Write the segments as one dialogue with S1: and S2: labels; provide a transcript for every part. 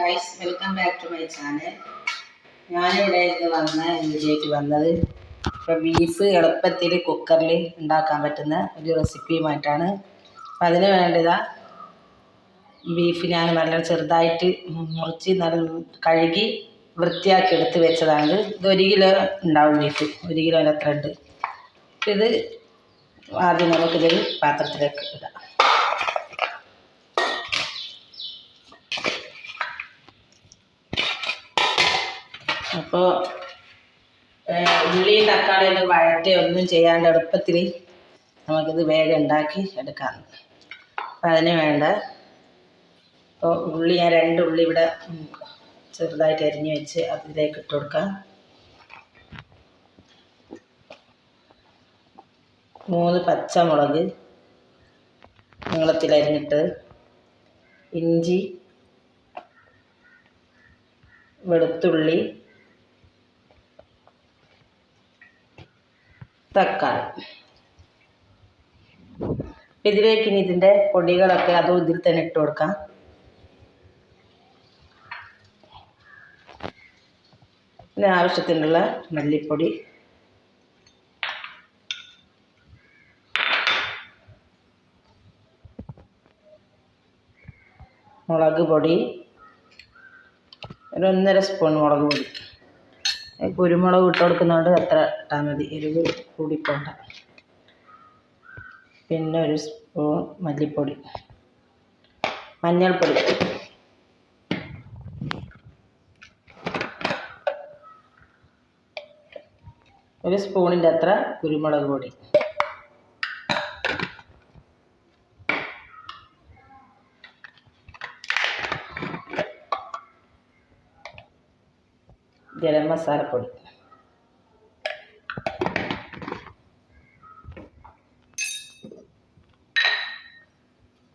S1: Guys, welcome back to my channel. ഞാനിവിടെ വീഡിയോയ്ക്ക് വന്നത് ഇപ്പോൾ ബീഫ് എളുപ്പത്തിൽ കുക്കറിൽ ഉണ്ടാക്കാൻ പറ്റുന്ന ഒരു റെസിപ്പിയുമായിട്ടാണ്. അപ്പം അതിന് വേണ്ടത് ബീഫ് ഞാൻ നല്ല ചെറുതായിട്ട് മുറിച്ച് കഴുകി വൃത്തിയാക്കി എടുത്ത് വെച്ചതാണ്. ഇത് 1 കിലോ ഉണ്ടാവും ബീഫ്, 1 കിലോൻ്റെ അത്ര ഉണ്ട്. ഇത് ആദ്യം നമുക്കിതൊരു പാത്രത്തിലേക്ക് ഇടാം. അപ്പോൾ ഉള്ളി തക്കാളി വഴറ്റി ഒന്നും ചെയ്യാണ്ട് എളുപ്പത്തിൽ നമുക്കിത് വേഗം ഉണ്ടാക്കി എടുക്കാം. അപ്പം അതിന് വേണ്ട ഇപ്പോൾ ഉള്ളി ഞാൻ 2 ഉള്ളി ഇവിടെ ചെറുതായിട്ട് അരിഞ്ഞ് വെച്ച് അതിലേക്ക് ഇട്ട് കൊടുക്കാം. 3 പച്ചമുളക് നീളത്തിൽ അരിഞ്ഞിട്ട്, ഇഞ്ചി, വെളുത്തുള്ളി, തക്കാളി. ഇതിലേക്ക് ഇനി ഇതിൻ്റെ പൊടികളൊക്കെ അതും ഇതിൽ തന്നെ ഇട്ട് കൊടുക്കാം. ഇതിന് ആവശ്യത്തിനുള്ള മല്ലിപ്പൊടി, മുളക് പൊടി, 1.5 സ്പൂൺ മുളക് പൊടി. കുരുമുളക് ഇട്ട് കൊടുക്കുന്നതുകൊണ്ട് അത്ര ഇട്ടാൽ മതി, എരിവ് കൂടിപ്പോണ്ട. പിന്നെ 1 സ്പൂൺ മല്ലിപ്പൊടി, മഞ്ഞൾപ്പൊടി, ഒരു സ്പൂണിൻ്റെ അത്ര കുരുമുളക് പൊടി, ഗരം മസാലപ്പൊടി,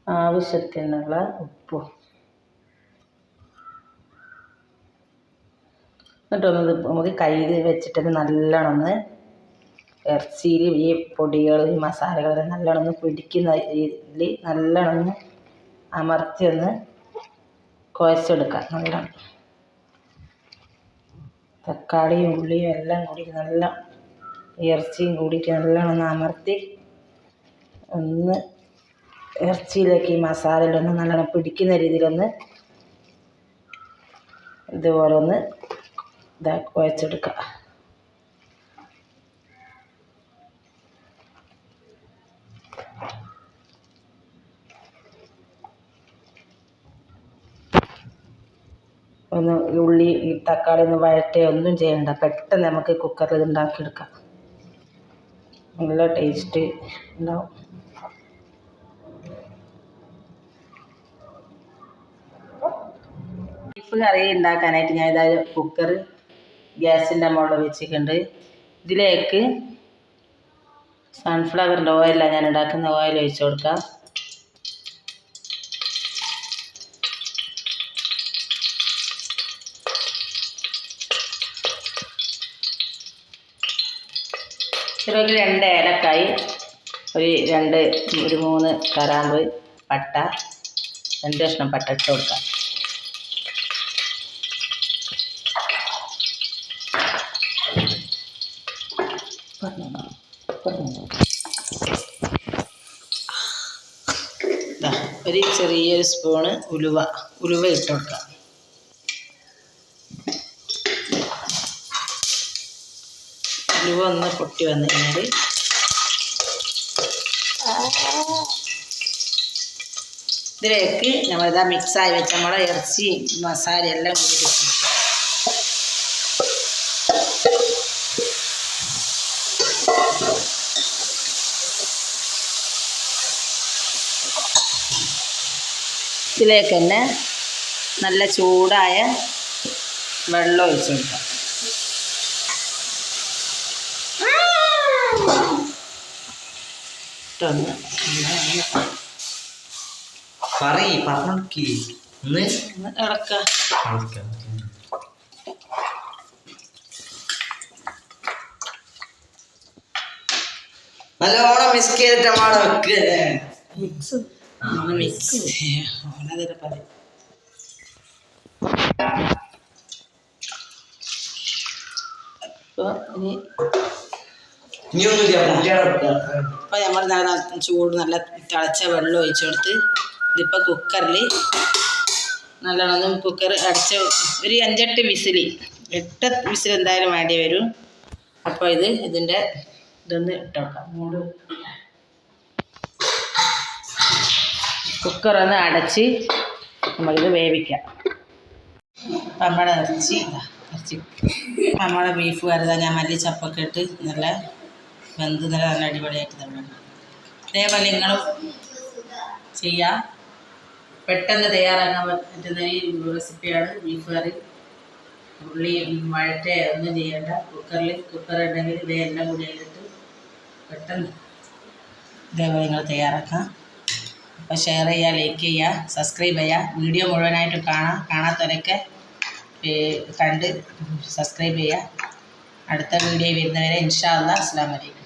S1: ആവശ്യത്തിനുള്ള ഉപ്പും. എന്നിട്ടൊന്ന് നമുക്ക് കയ്യിൽ വെച്ചിട്ട് നല്ലോണം ഒന്ന് ഇറച്ചിയിൽ ഈ പൊടികൾ ഈ മസാലകൾ നല്ലോണം ഒന്ന് പിടിക്കുന്ന രീതിയിൽ നല്ലോണം ഒന്ന് അമർത്തി ഒന്ന് കുഴച്ചെടുക്കാം. നല്ലോണം തക്കാളിയും ഉള്ളിയും എല്ലാം കൂടി നല്ല ഇറച്ചിയും കൂടിയിട്ട് നല്ലോണം ഒന്ന് അമർത്തി ഒന്ന് ഇറച്ചിയിലേക്ക് ഈ മസാലയിലൊന്ന് നല്ലോണം പിടിക്കുന്ന രീതിയിലൊന്ന് ഇതുപോലെ ഒന്ന് കുഴച്ചെടുക്കുക. ഒന്ന് ഉള്ളി ഈ തക്കാളി ഒന്ന് വഴറ്റുക ഒന്നും ചെയ്യണ്ട, പെട്ടെന്ന് നമുക്ക് കുക്കറിൽ ഇത് ഉണ്ടാക്കിയെടുക്കാം. നല്ല ടേസ്റ്റ് ഉണ്ടാവും. ബീഫ് കറി ഉണ്ടാക്കാനായിട്ട് ഞാൻ ഇതാ കുക്കർ ഗ്യാസിൻ്റെ മുകളിൽ വെച്ചിട്ടുണ്ട്. ഇതിലേക്ക് സൺഫ്ലവറിൻ്റെ ഓയിലാണ് ഞാൻ ഉണ്ടാക്കുന്ന, ഓയിൽ ഒഴിച്ച് കൊടുക്കാം. ഇതിലേക്ക് 2 ഏലക്കായി, ഒരു 3 കറാമ്പ് പട്ട, 2 കഷ്ണം പട്ട ഇട്ട് കൊടുക്കാം. ഒരു ചെറിയൊരു സ്പൂണ് ഉലുവ ഇട്ട് കൊടുക്കാം. ഉലുവ ഒന്ന് പൊട്ടി വന്നു കഴിഞ്ഞാൽ ഇതിലേക്ക് നമ്മളിതാ മിക്സായി വെച്ച നമ്മളെ ഇറച്ചി മസാല എല്ലാം കൂടി കിട്ടും. ഇതിലേക്ക് തന്നെ നല്ല ചൂടായ വെള്ളം ഒഴിച്ച് കൊടുക്കാം.
S2: നല്ലോണം മിക്സ് ചെയ്തിട്ടാണ്
S1: മിക്സ് ഇപ്പോൾ ഇപ്പോൾ നമ്മൾ നല്ല ചൂട് നല്ല തിളച്ച വെള്ളം ഒഴിച്ചു കൊടുത്ത് ഇതിപ്പോൾ കുക്കറിൽ നല്ലോണം കുക്കർ അടച്ച് ഒരു 5-8 വിസിൽ 8 വിസിൽ എന്തായാലും വേണ്ടി വരും. അപ്പോൾ ഇതൊന്ന് ഇട്ടോക്കാം. മൂട് കുക്കറൊന്ന് അടച്ച് നമ്മളിത് വേവിക്കാം. അപ്പം നമ്മുടെ ഇറച്ചി നമ്മുടെ ബീഫ് കരുതാൻ ഞാൻ മല്ലിച്ചപ്പൊക്കെ ഇട്ട് നല്ല വെന്ത് നല്ല അടിപൊളിയായിട്ട് തരണം. അതേപോലെ നിങ്ങളും ചെയ്യാം. പെട്ടെന്ന് തയ്യാറാക്കാൻ പറ്റുന്ന ഈ റെസിപ്പിയാണ് ബീഫ് കറി. ഉള്ളി വഴറ്റേ ഒന്നും ചെയ്യേണ്ട. കുക്കർ ഉണ്ടെങ്കിൽ ഇതെല്ലാം കൂടി അതിലിട്ട് പെട്ടെന്ന് ഇതേപോലെ നിങ്ങൾ തയ്യാറാക്കാം. അപ്പോൾ ഷെയർ ചെയ്യുക, ലൈക്ക് ചെയ്യുക, സബ്സ്ക്രൈബ് ചെയ്യുക. വീഡിയോ മുഴുവനായിട്ട് കാണാത്തവരൊക്കെ കണ്ട് സബ്സ്ക്രൈബ് ചെയ്യുക. അടുത്ത വീഡിയോ വരുന്നവരെ ഇൻഷാ അല്ലാഹ്. അസ്സലാമു അലൈക്കും.